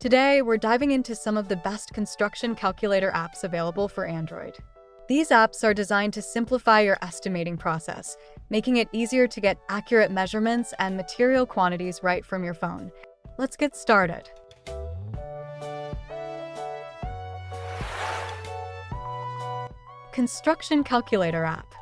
Today, we're diving into some of the best construction calculator apps available for Android. These apps are designed to simplify your estimating process, making it easier to get accurate measurements and material quantities right from your phone. Let's get started. Construction Calculator app.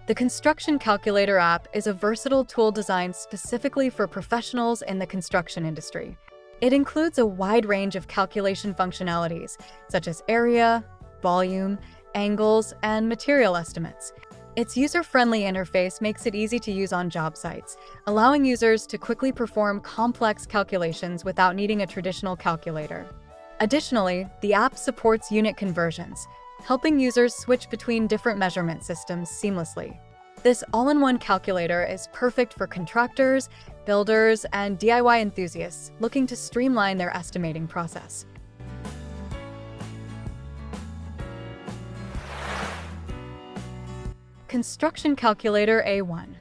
The Construction Calculator app is a versatile tool designed specifically for professionals in the construction industry. It includes a wide range of calculation functionalities, such as area, volume, angles, and material estimates. Its user-friendly interface makes it easy to use on job sites, allowing users to quickly perform complex calculations without needing a traditional calculator. Additionally, the app supports unit conversions, helping users switch between different measurement systems seamlessly. This all-in-one calculator is perfect for contractors, builders, and DIY enthusiasts looking to streamline their estimating process. Construction Calculator A1.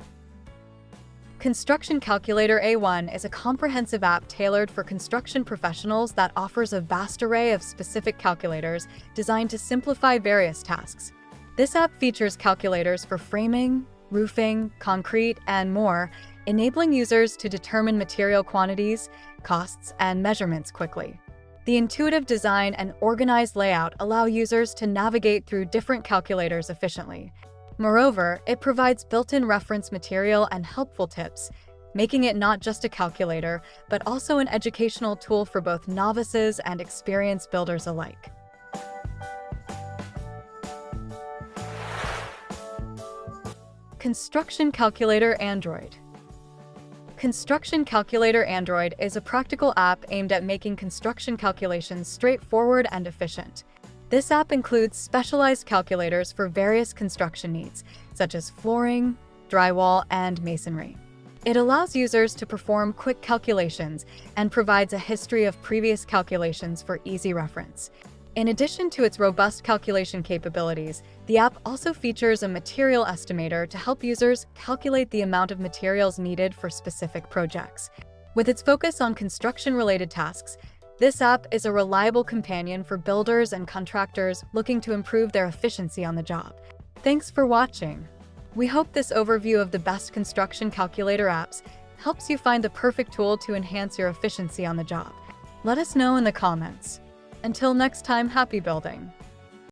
Construction Calculator A1 is a comprehensive app tailored for construction professionals that offers a vast array of specific calculators designed to simplify various tasks. This app features calculators for framing, roofing, concrete, and more, enabling users to determine material quantities, costs, and measurements quickly. The intuitive design and organized layout allow users to navigate through different calculators efficiently. Moreover, it provides built-in reference material and helpful tips, making it not just a calculator, but also an educational tool for both novices and experienced builders alike. Construction Calculator Android. Construction Calculator Android is a practical app aimed at making construction calculations straightforward and efficient. This app includes specialized calculators for various construction needs, such as flooring, drywall, and masonry. It allows users to perform quick calculations and provides a history of previous calculations for easy reference. In addition to its robust calculation capabilities, the app also features a material estimator to help users calculate the amount of materials needed for specific projects. With its focus on construction-related tasks, this app is a reliable companion for builders and contractors looking to improve their efficiency on the job. Thanks for watching. We hope this overview of the best construction calculator apps helps you find the perfect tool to enhance your efficiency on the job. Let us know in the comments. Until next time, happy building!